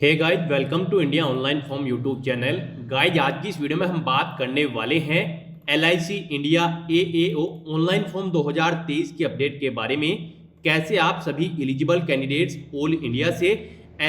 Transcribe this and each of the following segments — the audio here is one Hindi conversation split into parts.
Hey guys, welcome to India online form YouTube channel. Guys, आज की इस वीडियो में हम बात करने वाले हैं LIC India AAO online form 2023 की अपडेट के बारे में। कैसे आप सभी एलिजिबल कैंडिडेट्स ऑल इंडिया से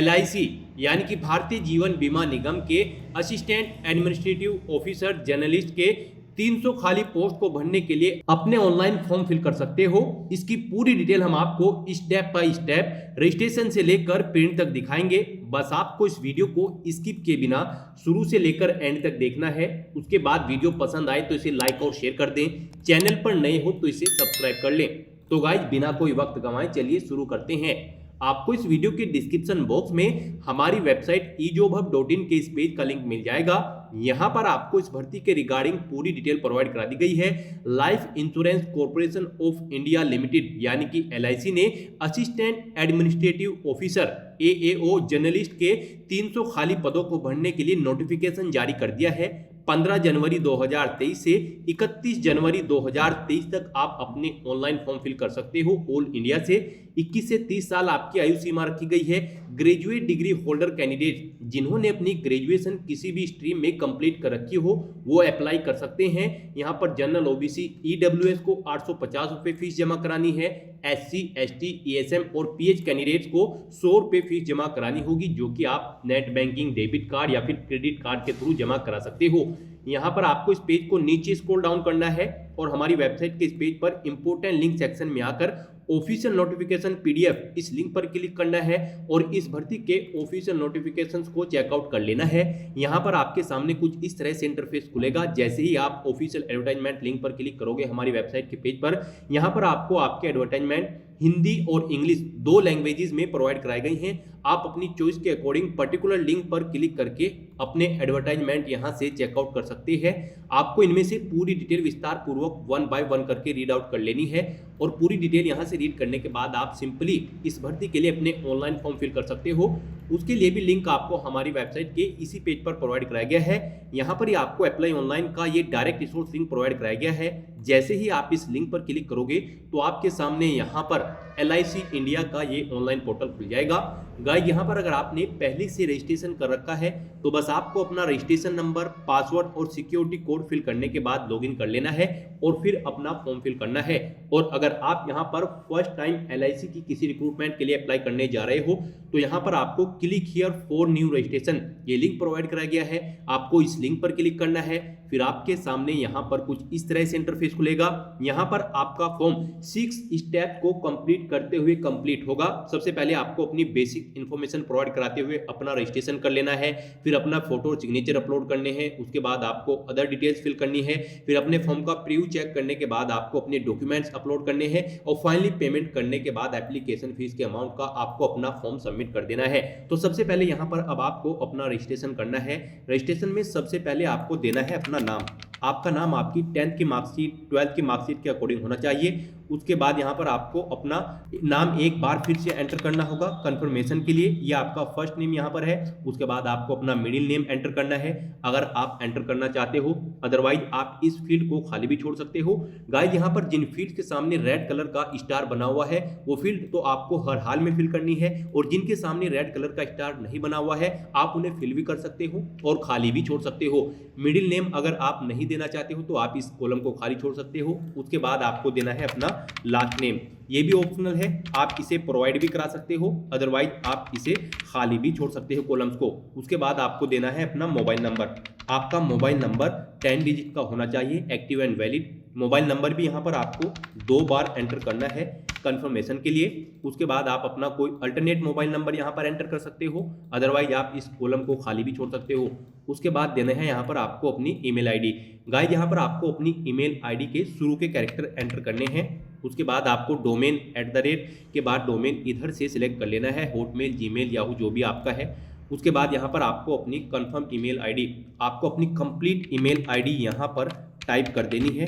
LIC यानी कि भारतीय जीवन बीमा निगम के असिस्टेंट एडमिनिस्ट्रेटिव ऑफिसर जर्नलिस्ट के 300 खाली पोस्ट को भरने के लिए अपने ऑनलाइन फॉर्म फिल कर सकते हो। इसकी पूरी डिटेल हम आपको स्टेप बाय स्टेप रजिस्ट्रेशन से लेकर प्रिंट तक दिखाएंगे। बस आपको इस वीडियो को स्किप के बिना शुरू से लेकर एंड तक देखना है। उसके बाद वीडियो पसंद आए तो इसे लाइक और शेयर कर दें। चैनल पर नए हो तो इसे सब्सक्राइब कर लें। तो गाइस, बिना कोई वक्त गंवाए चलिए शुरू करते हैं। आपको इस वीडियो के डिस्क्रिप्शन बॉक्स में हमारी वेबसाइट ejobhub.in के इस पेज का लिंक मिल जाएगा। यहां पर आपको इस भर्ती के रिगार्डिंग पूरी डिटेल प्रोवाइड करा दी गई है। Life insurance corporation of India limited यानी कि LIC ने assistant administrative officer AAO journalist के 300 खाली पदों को भरने के लिए नोटिफिकेशन जारी कर दिया है। 15 जनवरी 2023 से 31 जनवरी 2023 तक आप अपने ऑनलाइन फॉर्म फिल कर सकते हो ऑल इंडिया से। 21 से 30 साल आपकी आयु सीमा रखी गई है। ग्रेजुएट डिग्री होल्डर कैंडिडेट जिन्होंने अपनी ग्रेजुएशन किसी भी स्ट्रीम में कंप्लीट कर रखी हो वो अप्लाई कर सकते हैं। यहाँ पर जनरल OBC EWS को 850 रुपये फीस जमा करानी है। SC ST ESM और PH कैंडिडेट्स को 100 रुपये फीस जमा करानी होगी, जो कि आप नेट बैंकिंग, डेबिट कार्ड या फिर क्रेडिट कार्ड के थ्रू जमा करा सकते हो। यहाँ पर आपको इस पेज को नीचे स्क्रॉल डाउन करना है और हमारी वेबसाइट के इस पेज पर इंपोर्टेंट लिंक सेक्शन में आकर ऑफिशियल नोटिफिकेशन PDF इस लिंक पर क्लिक करना है और इस भर्ती के ऑफिशियल नोटिफिकेशंस को चेकआउट कर लेना है। यहाँ पर आपके सामने कुछ इस तरह से इंटरफेस खुलेगा। जैसे ही आप ऑफिशियल एडवर्टाइजमेंट लिंक पर क्लिक करोगे हमारी वेबसाइट के पेज पर, यहाँ पर आपको आपके एडवर्टाइजमेंट हिंदी और इंग्लिश 2 लैंग्वेजेस में प्रोवाइड कराई गई हैं। आप अपनी चॉइस के अकॉर्डिंग पर्टिकुलर लिंक पर क्लिक करके अपने एडवर्टाइजमेंट यहां से चेकआउट कर सकते हैं। आपको इनमें से पूरी डिटेल विस्तार पूर्वक 1 बाय 1 करके रीड आउट कर लेनी है और पूरी डिटेल यहां से रीड करने के बाद आप सिंपली इस भर्ती के लिए अपने ऑनलाइन फॉर्म फिल कर सकते हो। उसके लिए भी लिंक आपको हमारी वेबसाइट के इसी पेज पर प्रोवाइड कराया गया है। यहाँ पर ही आपको अप्लाई ऑनलाइन का ये डायरेक्ट रिसोर्स लिंक प्रोवाइड कराया गया है। जैसे ही आप इस लिंक पर क्लिक करोगे तो आपके सामने यहाँ पर LIC इंडिया का ये ऑनलाइन पोर्टल खुल जाएगा। गाइस, यहाँ पर अगर आपने पहले से रजिस्ट्रेशन कर रखा है तो बस आपको अपना रजिस्ट्रेशन नंबर, पासवर्ड और सिक्योरिटी कोड फिल करने के बाद लॉगिन कर लेना है और फिर अपना फॉर्म फिल करना है। और अगर आप यहाँ पर फर्स्ट टाइम LIC की किसी रिक्रूटमेंट के लिए अप्लाई करने जा रहे हो तो यहाँ पर आपको click here for new registration ये लिंक प्रोवाइड कराया गया है। आपको इस लिंक पर क्लिक करना है। फिर आपके सामने यहाँ पर कुछ इस तरह से इंटरफेस खुलेगा। यहाँ पर आपका फॉर्म 6 स्टेप को कंप्लीट करते हुए कंप्लीट होगा। सबसे पहले आपको अपनी बेसिक इन्फॉर्मेशन प्रोवाइड कराते हुए अपना रजिस्ट्रेशन कर लेना है। फिर अपना फोटो और सिग्नेचर अपलोड करने हैं। उसके बाद आपको अदर डिटेल्स फिल करनी है। फिर अपने फॉर्म का प्रीव्यू चेक करने के बाद आपको अपने डॉक्यूमेंट्स अपलोड करने हैं और फाइनली पेमेंट करने के बाद एप्लीकेशन फीस के अमाउंट का आपको अपना फॉर्म सबमिट कर देना है। तो सबसे पहले यहाँ पर अब आपको अपना रजिस्ट्रेशन करना है। रजिस्ट्रेशन में सबसे पहले आपको देना है अपना नाम। आपका नाम आपकी 10th की मार्कशीट, 12th की मार्कशीट के अकॉर्डिंग होना चाहिए। उसके बाद यहाँ पर आपको अपना नाम एक बार फिर से एंटर करना होगा कंफर्मेशन के लिए। ये आपका फर्स्ट नेम यहाँ पर है। उसके बाद आपको अपना मिडिल नेम एंटर करना है अगर आप एंटर करना चाहते हो, अदरवाइज आप इस फील्ड को खाली भी छोड़ सकते हो। गाइस, यहाँ पर जिन फील्ड के सामने रेड कलर का स्टार बना हुआ है वो फील्ड तो आपको हर हाल में फिल करनी है और जिनके सामने रेड कलर का स्टार नहीं बना हुआ है आप उन्हें फिल भी कर सकते हो और खाली भी छोड़ सकते हो। मिडिल नेम अगर आप नहीं देना चाहते हो तो आप इस कॉलम को खाली छोड़ सकते हो। उसके बाद आपको देना है अपना लास्ट नेम। ये भी ऑप्शनल है, आप इसे प्रोवाइड भी करा सकते हो, अदरवाइज आप इसे खाली भी छोड़ सकते हो कॉलम्स को। उसके बाद आपको देना है अपना मोबाइल नंबर। आपका मोबाइल नंबर 10 डिजिट का होना चाहिए, active and valid. Mobile number भी यहाँ पर आपको 2 बार एंटर करना है कंफर्मेशन के लिए। उसके बाद आप अपना कोई अल्टरनेट मोबाइल नंबर यहाँ पर एंटर कर सकते हो, अदरवाइज आप इस कॉलम को खाली भी छोड़ सकते हो। उसके बाद देना है यहाँ पर आपको अपनी ईमेल आईडी। गाइस, यहाँ पर आपको अपनी ईमेल आईडी के शुरू के कैरेक्टर एंटर करने हैं। उसके बाद आपको डोमेन @ के बाद डोमेन इधर से सिलेक्ट कर लेना है, हॉटमेल, जीमेल, याहू जो भी आपका है। उसके बाद यहाँ पर आपको अपनी कंफर्म ईमेल आईडी, आपको अपनी कंप्लीट ईमेल आईडी यहाँ पर टाइप कर देनी है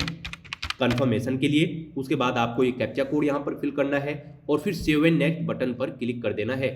कंफर्मेशन के लिए। उसके बाद आपको ये कैप्चा कोड यहाँ पर फिल करना है और फिर सेव एंड नेक्स्ट बटन पर क्लिक कर देना है।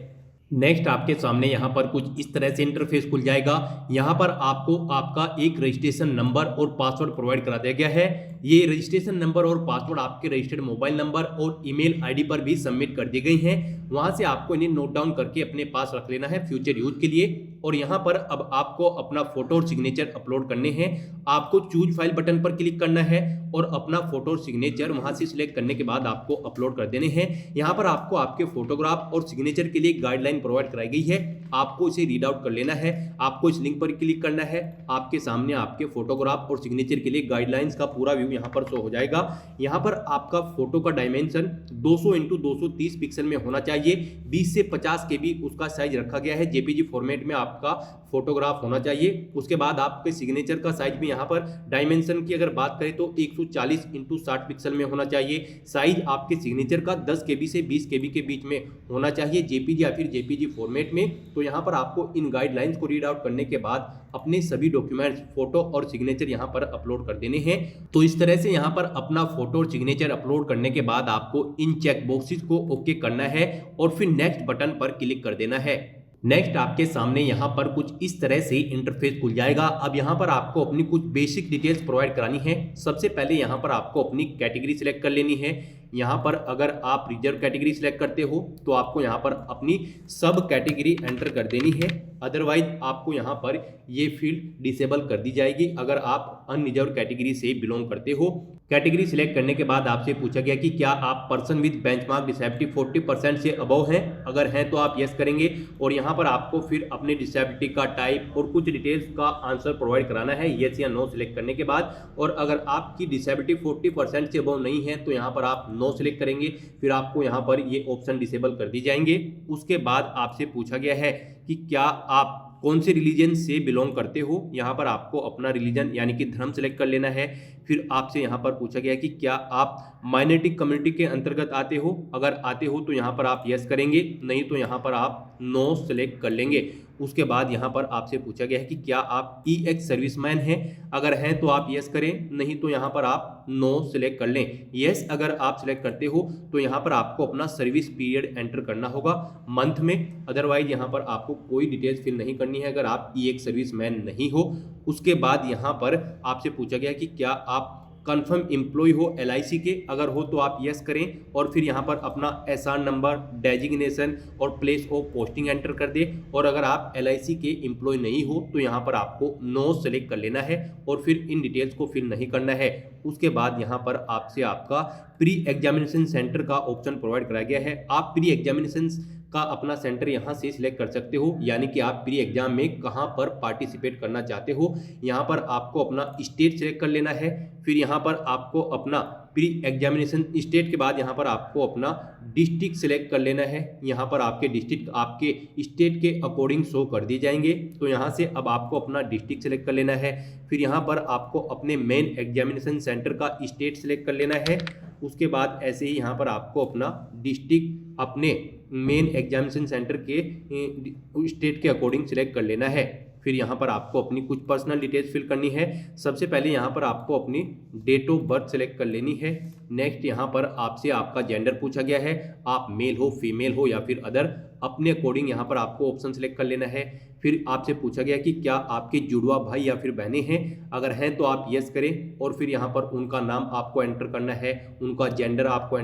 नेक्स्ट आपके सामने यहाँ पर कुछ इस तरह से इंटरफेस खुल जाएगा। यहाँ पर आपको आपका एक रजिस्ट्रेशन नंबर और पासवर्ड प्रोवाइड करा दिया गया है। ये रजिस्ट्रेशन नंबर और पासवर्ड आपके रजिस्टर्ड मोबाइल नंबर और ईमेल आईडी पर भी सबमिट कर दी गई हैं। वहां से आपको इन्हें नोट डाउन करके अपने पास रख लेना है फ्यूचर यूज के लिए। और यहाँ पर अब आपको अपना फोटो और सिग्नेचर अपलोड करने हैं। आपको चूज फाइल बटन पर क्लिक करना है और अपना फोटो और सिग्नेचर वहां से सिलेक्ट करने के बाद आपको अपलोड कर देने हैं। यहाँ पर आपको आपके फोटोग्राफ और सिग्नेचर के लिए गाइडलाइन प्रोवाइड कराई गई है। आपको इसे रीड आउट कर लेना है। आपको इस लिंक पर क्लिक करना है। आपके सामने आपके फोटोग्राफ और सिग्नेचर के लिए गाइडलाइंस का पूरा व्यू यहाँ पर शो हो जाएगा। यहाँ पर आपका फोटो का डायमेंशन 200 × 230 पिक्सल में होना चाहिए। 20 से 50 KB उसका साइज रखा गया है। JPG फॉर्मेट में आपका फोटोग्राफ होना चाहिए। उसके बाद आपके सिग्नेचर का साइज भी यहाँ पर डायमेंशन की अगर बात करें तो 140 × 60 पिक्सल में होना चाहिए। साइज आपके सिग्नेचर का 10 KB से 20 KB के बीच में होना चाहिए JPG या फिर JPG फॉर्मेट में। तो यहाँ पर आपको इन गाइडलाइंस को रीड आउट करने के बाद अपने सभी डॉक्यूमेंट्स फोटो और सिग्नेचर यहाँ पर अपलोड कर देने हैं। तो इस तरह से यहाँ पर अपना फोटो और सिग्नेचर अपलोड करने के बाद आपको इन चेक बॉक्सेस को ओके करना है और फिर नेक्स्ट बटन पर क्लिक कर देना है। नेक्स्ट आपके सामने यहाँ पर कुछ इस तरह से इंटरफेस खुल जाएगा। अब यहाँ पर आपको अपनी कुछ बेसिक डिटेल्स प्रोवाइड करानी है। सबसे पहले यहाँ पर आपको अपनी कैटेगरी सिलेक्ट कर लेनी है। यहाँ पर अगर आप रिजर्व कैटेगरी सिलेक्ट करते हो तो आपको यहाँ पर अपनी सब कैटेगरी एंटर कर देनी है। अदरवाइज आपको यहाँ पर ये फील्ड डिसेबल कर दी जाएगी अगर आप अनरिजर्व कैटेगरी से बिलोंग करते हो। कैटेगरी सिलेक्ट करने के बाद आपसे पूछा गया कि क्या आप पर्सन विद बेंचमार्क डिसेबिलिटी 40% से अबव हैं। अगर हैं तो आप यस करेंगे और यहाँ पर आपको फिर अपने डिसेबिलिटी का टाइप और कुछ डिटेल्स का आंसर प्रोवाइड कराना है यस या नो सिलेक्ट करने के बाद। और अगर आपकी डिसेबिलिटी 40% से अबव नहीं है तो यहाँ पर आप नो सिलेक्ट करेंगे। फिर आपको यहाँ पर ये ऑप्शन डिसेबल कर दी जाएंगे। उसके बाद आपसे पूछा गया है कि क्या आप कौन से रिलीजन से बिलोंग करते हो। यहाँ पर आपको अपना रिलीजन यानी कि धर्म सेलेक्ट कर लेना है। फिर आपसे यहाँ पर पूछा गया कि क्या आप माइनॉरिटी कम्युनिटी के अंतर्गत आते हो। अगर आते हो तो यहाँ पर आप यस करेंगे, नहीं तो यहाँ पर आप नो सेलेक्ट कर लेंगे। उसके बाद यहाँ पर आपसे पूछा गया है कि क्या आप EX सर्विसमैन हैं। अगर हैं तो आप यस करें, नहीं तो यहाँ पर आप नो सेलेक्ट कर लें। यस अगर आप सेलेक्ट करते हो तो यहाँ पर आपको अपना सर्विस पीरियड एंटर करना होगा मंथ में। अदरवाइज यहाँ पर आपको कोई डिटेल्स फिल नहीं करनी है अगर आप EX सर्विसमैन नहीं हो। उसके बाद यहाँ पर आपसे पूछा गया कि क्या आप कंफर्म एम्प्लॉय हो LIC के। अगर हो तो आप यस करें और फिर यहाँ पर अपना SR नंबर, डेजिग्नेशन और प्लेस ऑफ पोस्टिंग एंटर कर दे। और अगर आप LIC के एम्प्लॉय नहीं हो तो यहाँ पर आपको नो सेलेक्ट कर लेना है और फिर इन डिटेल्स को फिल नहीं करना है। उसके बाद यहाँ पर आपसे आपका प्री एग्जामिनेशन सेंटर का ऑप्शन प्रोवाइड कराया गया है। आप प्री एग्जामिनेशन का अपना सेंटर यहाँ से सिलेक्ट कर सकते हो, यानी कि आप प्री एग्जाम में कहाँ पर पार्टिसिपेट करना चाहते हो। यहाँ पर आपको अपना स्टेट सिलेक्ट कर लेना है। फिर यहाँ पर आपको अपना प्री एग्जामिनेशन स्टेट के बाद यहाँ पर आपको अपना डिस्ट्रिक्ट सिलेक्ट कर लेना है। यहाँ पर आपके डिस्ट्रिक्ट आपके स्टेट के अकॉर्डिंग शो कर दिए जाएंगे। तो यहाँ से अब आपको अपना डिस्ट्रिक्ट सिलेक्ट कर लेना है। फिर यहाँ पर आपको अपने मेन एग्जामिनेशन सेंटर का स्टेट सिलेक्ट कर लेना है। उसके बाद ऐसे ही यहाँ पर आपको अपना डिस्ट्रिक्ट अपने मेन एग्जामिनेशन सेंटर के स्टेट के अकॉर्डिंग सिलेक्ट कर लेना है। फिर यहाँ पर आपको अपनी कुछ पर्सनल डिटेल्स फिल करनी है। सबसे पहले यहाँ पर आपको अपनी डेट ऑफ बर्थ सेलेक्ट कर लेनी है। नेक्स्ट यहाँ पर आपसे आपका जेंडर पूछा गया है, आप मेल हो, फीमेल हो या फिर अदर। अपने अकॉर्डिंग यहाँ पर आपको ऑप्शन सेलेक्ट कर लेना है। फिर आपसे पूछा गया कि क्या आपके जुड़वा भाई या फिर बहनें हैं। अगर हैं तो आप यस करें और फिर यहाँ पर उनका नाम आपको एंटर करना है, उनका जेंडर आपको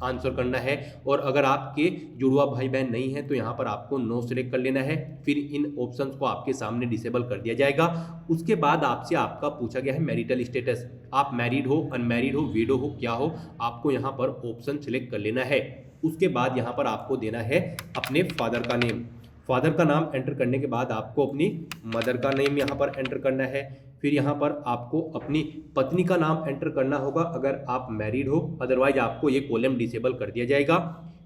आंसर करना है। और अगर आपके जुड़वा भाई बहन नहीं है तो यहाँ पर आपको नो सेलेक्ट कर लेना है। फिर इन ऑप्शंस को आपके सामने डिसेबल कर दिया जाएगा। उसके बाद आपसे आपका पूछा गया है मैरिटल स्टेटस, आप मैरिड हो, अनमैरिड हो, विडो हो, क्या हो। आपको यहाँ पर ऑप्शन सेलेक्ट कर लेना है। उसके बाद यहाँ पर आपको देना है अपने फादर का नेम। फादर का नाम एंटर करने के बाद आपको अपनी मदर का नेम यहाँ पर एंटर करना है। फिर यहाँ पर आपको अपनी पत्नी का नाम एंटर करना होगा अगर आप मैरिड हो, अदरवाइज आपको ये कॉलम डिसेबल कर दिया जाएगा।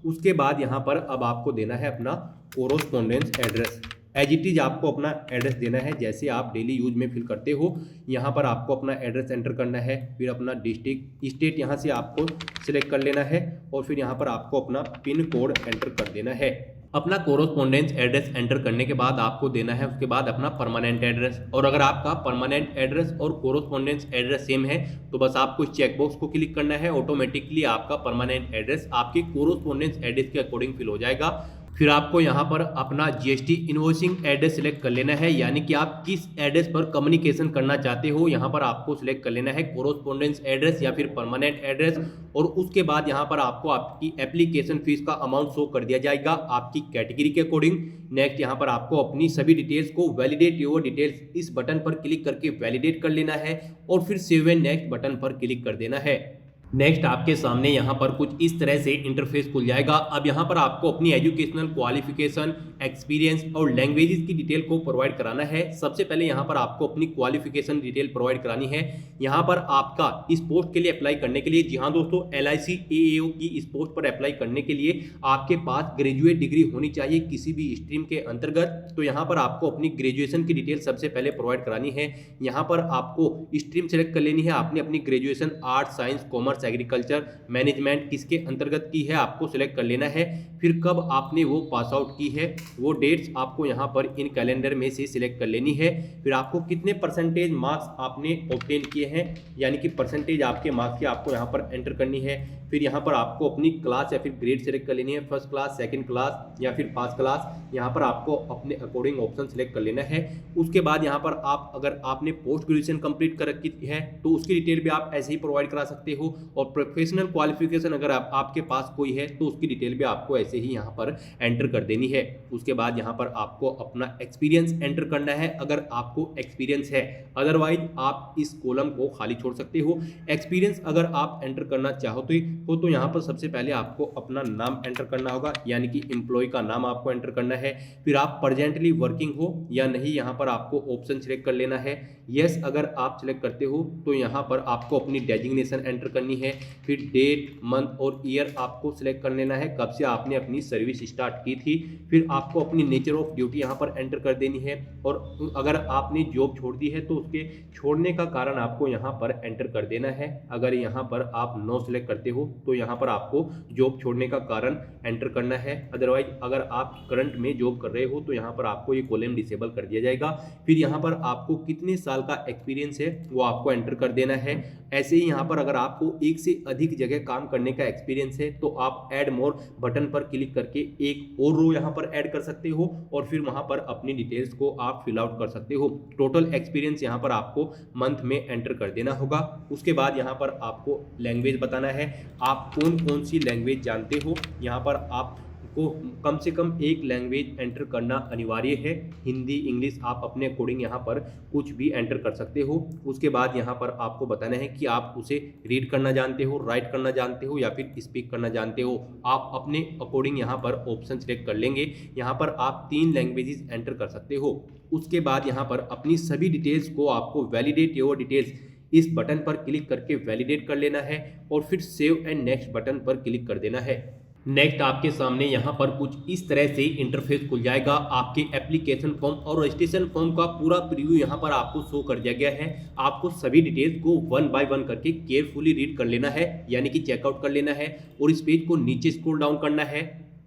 उसके बाद यहाँ पर अब आपको देना है अपना correspondence address. As it is आपको अपना एड्रेस देना है जैसे आप डेली यूज में फिल करते हो। यहाँ पर आपको अपना एड्रेस एंटर करना है। फिर अपना डिस्ट्रिक्ट स्टेट यहाँ से आपको सिलेक्ट कर लेना है और फिर यहाँ पर आपको अपना पिन कोड एंटर कर देना है। अपना कोरोस्पोंडेंस एड्रेस एंटर करने के बाद आपको देना है उसके बाद अपना परमानेंट एड्रेस। और अगर आपका परमानेंट एड्रेस और कोरोस्पोंडेंस एड्रेस सेम है तो बस आपको इस चेकबॉक्स को क्लिक करना है। ऑटोमेटिकली आपका परमानेंट एड्रेस आपके कोरोस्पोंडेंस एड्रेस के अकॉर्डिंग फिल हो जाएगा। फिर आपको यहाँ पर अपना जीएसटी इनवॉइसिंग एड्रेस सिलेक्ट कर लेना है, यानी कि आप किस एड्रेस पर कम्युनिकेशन करना चाहते हो। यहाँ पर आपको सिलेक्ट कर लेना है कोरोस्पोंडेंस एड्रेस या फिर परमानेंट एड्रेस। और उसके बाद यहाँ पर आपको आपकी एप्लीकेशन फीस का अमाउंट शो कर दिया जाएगा आपकी कैटेगरी के अकॉर्डिंग। नेक्स्ट यहाँ पर आपको अपनी सभी डिटेल्स को वैलिडेट योर डिटेल्स इस बटन पर क्लिक करके वैलिडेट कर लेना है और फिर सेव एंड नेक्स्ट बटन पर क्लिक कर देना है। नेक्स्ट आपके सामने यहाँ पर कुछ इस तरह से इंटरफेस खुल जाएगा। अब यहाँ पर आपको अपनी एजुकेशनल क्वालिफिकेशन, एक्सपीरियंस और लैंग्वेजेस की डिटेल को प्रोवाइड कराना है। सबसे पहले यहाँ पर आपको अपनी क्वालिफिकेशन डिटेल प्रोवाइड करानी है। यहाँ पर आपका इस पोस्ट के लिए अप्लाई करने के लिए, जी हाँ दोस्तों, LIC AAO की इस पोस्ट पर अप्लाई करने के लिए आपके पास ग्रेजुएट डिग्री होनी चाहिए किसी भी स्ट्रीम के अंतर्गत। तो यहाँ पर आपको अपनी ग्रेजुएशन की डिटेल सबसे पहले प्रोवाइड करानी है। यहाँ पर आपको स्ट्रीम सेलेक्ट कर लेनी है। आपने अपनी graduation art, science, commerce, agriculture, management किसके अंतर्गत की है आपको सिलेक्ट कर लेना है। फिर कब आपने वो पास आउट की है वो डेट्स आपको यहाँ पर इन कैलेंडर में से सिलेक्ट कर लेनी है। फिर आपको कितने परसेंटेज मार्क्स आपने ऑब्टेन किए हैं, यानी कि परसेंटेज आपके मार्क्स की आपको यहाँ पर एंटर करनी है। फिर यहाँ पर आपको अपनी क्लास या फिर ग्रेड सेलेक्ट कर लेनी है, फर्स्ट क्लास, सेकंड क्लास या फिर पास क्लास। यहाँ पर आपको अपने अकॉर्डिंग ऑप्शन सेलेक्ट कर लेना है। उसके बाद यहाँ पर आप अगर आपने पोस्ट ग्रेजुएशन कंप्लीट कर रखी है तो उसकी डिटेल भी आप ऐसे ही प्रोवाइड करा सकते हो। और प्रोफेशनल क्वालिफिकेशन अगर आपके पास कोई है तो उसकी डिटेल भी आपको ऐसे ही यहाँ पर एंटर कर देनी है। उसके बाद यहाँ पर आपको अपना एक्सपीरियंस एंटर करना है अगर आपको एक्सपीरियंस है, अदरवाइज आप इस कॉलम को खाली छोड़ सकते हो। एक्सपीरियंस अगर आप एंटर करना चाहते हो तो यहाँ पर सबसे पहले आपको अपना नाम एंटर करना होगा, यानी कि एम्प्लॉय का नाम आपको एंटर करना है। फिर आप प्रेजेंटली वर्किंग हो या नहीं, यहाँ पर आपको ऑप्शन सिलेक्ट कर लेना है। यस अगर आप सिलेक्ट करते हो तो यहाँ पर आपको अपनी डेजिग्नेशन एंटर करनी है। फिर डेट, मंथ और ईयर आपको सिलेक्ट कर लेना है, कब से आपने अपनी सर्विस स्टार्ट की थी। फिर आपको अपनी नेचर ऑफ ड्यूटी यहाँ पर एंटर कर देनी है। और अगर आपने जॉब छोड़ दी है तो उसके छोड़ने का कारण आपको यहाँ पर एंटर कर देना है। अगर यहाँ पर आप नो सिलेक्ट करते हो तो यहाँ पर आपको जॉब छोड़ने का कारण एंटर करना है। अदरवाइज अगर आप करंट में जॉब कर रहे हो तो यहाँ पर आपको ये कॉलम डिसेबल कर दिया जाएगा। फिर यहाँ पर आपको कितने साल का एक्सपीरियंस है वो आपको एंटर कर देना है। ऐसे ही यहाँ पर अगर आपको एक से अधिक जगह काम करने का एक्सपीरियंस है तो आप ऐड मोर बटन पर क्लिक करके एक और रो यहाँ पर ऐड कर सकते हो और फिर वहाँ पर अपनी डिटेल्स को आप फिल आउट कर सकते हो। टोटल एक्सपीरियंस यहाँ पर आपको मंथ में एंटर कर देना होगा। उसके बाद यहाँ पर आपको लैंग्वेज बताना है, आप कौन कौन सी लैंग्वेज जानते हो। यहाँ पर आप को कम से कम एक लैंग्वेज एंटर करना अनिवार्य है। हिंदी, इंग्लिश आप अपने अकॉर्डिंग यहाँ पर कुछ भी एंटर कर सकते हो। उसके बाद यहाँ पर आपको बताना है कि आप उसे रीड करना जानते हो, राइट करना जानते हो या फिर स्पीक करना जानते हो। आप अपने अकॉर्डिंग यहाँ पर ऑप्शन सेलेक्ट कर लेंगे। यहाँ पर आप 3 लैंग्वेजेस एंटर कर सकते हो। उसके बाद यहाँ पर अपनी सभी डिटेल्स को आपको वैलिडेट योर डिटेल्स इस बटन पर क्लिक करके वैलिडेट कर लेना है और फिर सेव एंड नेक्स्ट बटन पर क्लिक कर देना है। नेक्स्ट आपके सामने यहाँ पर कुछ इस तरह से इंटरफेस खुल जाएगा। आपके एप्लीकेशन फॉर्म और रजिस्ट्रेशन फॉर्म का पूरा प्रीव्यू यहाँ पर आपको शो कर दिया गया है। आपको सभी डिटेल्स को 1 बाय 1 करके केयरफुली रीड कर लेना है, यानी कि चेकआउट कर लेना है और इस पेज को नीचे स्क्रॉल डाउन करना है।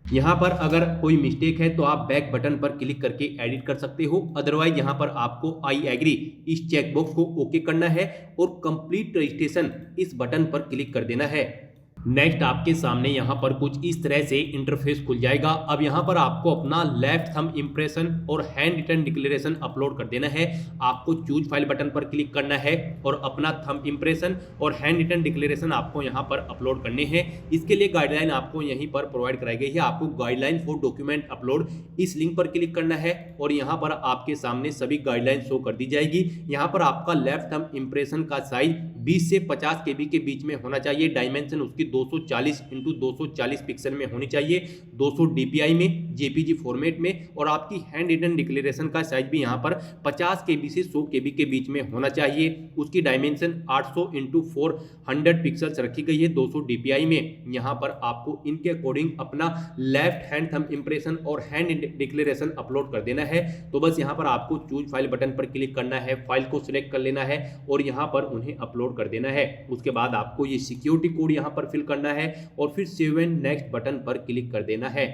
यहाँ पर अगर कोई मिस्टेक है तो आप बैक बटन पर क्लिक करके एडिट कर सकते हो। अदरवाइज यहाँ पर आपको आई एग्री इस चेकबॉक्स को ओके करना है और कंप्लीट रजिस्ट्रेशन इस बटन पर क्लिक कर देना है। नेक्स्ट आपके सामने यहाँ पर कुछ इस तरह से इंटरफेस खुल जाएगा। अब यहाँ पर आपको अपना लेफ्ट थंब इंप्रेशन और हैंड रिटन डिक्लेरेशन अपलोड कर देना है। आपको चूज फाइल बटन पर क्लिक करना है और अपना थंब इंप्रेशन और हैंड रिटन डिक्लेरेशन आपको यहाँ पर अपलोड करने हैं। इसके लिए गाइडलाइन आपको यहीं पर प्रोवाइड कराई गई है। आपको गाइडलाइन फॉर डॉक्यूमेंट अपलोड इस लिंक पर क्लिक करना है और यहाँ पर आपके सामने सभी गाइडलाइन शो कर दी जाएगी। यहाँ पर आपका लेफ्ट थंब इंप्रेशन का साइज 20 से 50 KB के बीच में होना चाहिए। डायमेंशन उसकी 240 × 240 पिक्सल में होनी चाहिए, 200 DPI में, JPG फॉर्मेट में। और आपकी हैंड रिटन डिक्लेरेशन का साइज भी यहाँ पर 50 KB से 100 KB के बीच में होना चाहिए। उसकी डायमेंशन 800 × 400 पिक्सल्स रखी गई है 200 DPI में। यहाँ पर आपको इनके अकॉर्डिंग अपना लेफ्ट हैंड थंब इंप्रेशन और हैंड डिक्लेरेशन अपलोड कर देना है। तो बस यहाँ पर आपको चूज फाइल बटन पर क्लिक करना है, फाइल को सिलेक्ट कर लेना है और यहाँ पर उन्हें अपलोड कर देना है। उसके बाद आपको ये सिक्योरिटी कोड यहाँ पर फिल करना है और फिर सेव एंड नेक्स्ट बटन पर क्लिक कर देना है।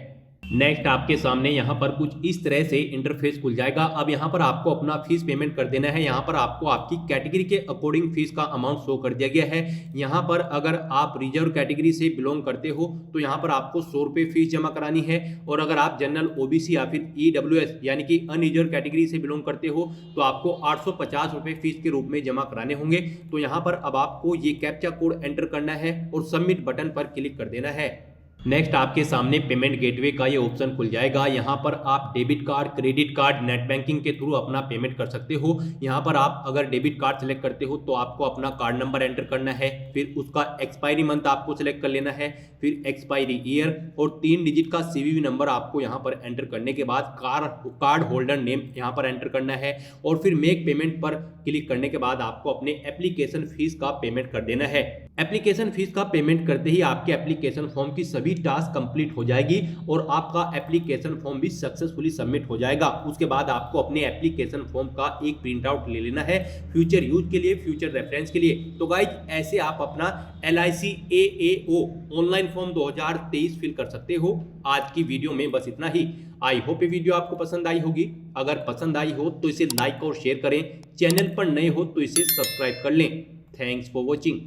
नेक्स्ट आपके सामने यहाँ पर कुछ इस तरह से इंटरफेस खुल जाएगा। अब यहाँ पर आपको अपना फीस पेमेंट कर देना है। यहाँ पर आपको आपकी कैटेगरी के अकॉर्डिंग फीस का अमाउंट शो कर दिया गया है। यहाँ पर अगर आप रिजर्व कैटेगरी से बिलोंग करते हो तो यहाँ पर आपको 100 रुपये फीस जमा करानी है, और अगर आप जनरल ओबीसी या फिर ईडब्ल्यूएस यानी कि अनरिजर्व कैटेगरी से बिलोंग करते हो तो आपको 850 रुपये फीस के रूप में जमा कराने होंगे। तो यहाँ पर अब आपको ये कैप्चा कोड एंटर करना है और सबमिट बटन पर क्लिक कर देना है। नेक्स्ट आपके सामने पेमेंट गेटवे का ये ऑप्शन खुल जाएगा। यहाँ पर आप debit card, credit card, net banking के थ्रू अपना पेमेंट कर सकते हो। यहाँ पर आप अगर डेबिट कार्ड सेलेक्ट करते हो तो आपको अपना कार्ड नंबर एंटर करना है, फिर उसका एक्सपायरी मंथ आपको सेलेक्ट कर लेना है, फिर एक्सपायरी ईयर और 3 डिजिट का सीवीवी नंबर आपको यहाँ पर एंटर करने के बाद कार्ड होल्डर नेम यहाँ पर एंटर करना है, और फिर मेक पेमेंट पर क्लिक करने के बाद आपको अपने एप्लीकेशन फीस का पेमेंट कर देना है। एप्लीकेशन फीस का पेमेंट करते ही आपके एप्लीकेशन फॉर्म की सभी टास्क कंप्लीट हो जाएगी और आपका एप्लीकेशन फॉर्म भी सक्सेसफुली सबमिट हो जाएगा। उसके बाद आपको अपने एप्लीकेशन फॉर्म का एक प्रिंट आउट ले लेना है फ्यूचर यूज के लिए, फ्यूचर रेफरेंस के लिए। तो गाइज ऐसे आप अपना LIC AAO online form 2023 fill कर सकते हो। आज की वीडियो में बस इतना ही। आई होप ये वीडियो आपको पसंद आई होगी। अगर पसंद आई हो तो इसे लाइक और शेयर करें, चैनल पर नए हो तो इसे सब्सक्राइब कर लें। Thanks for watching.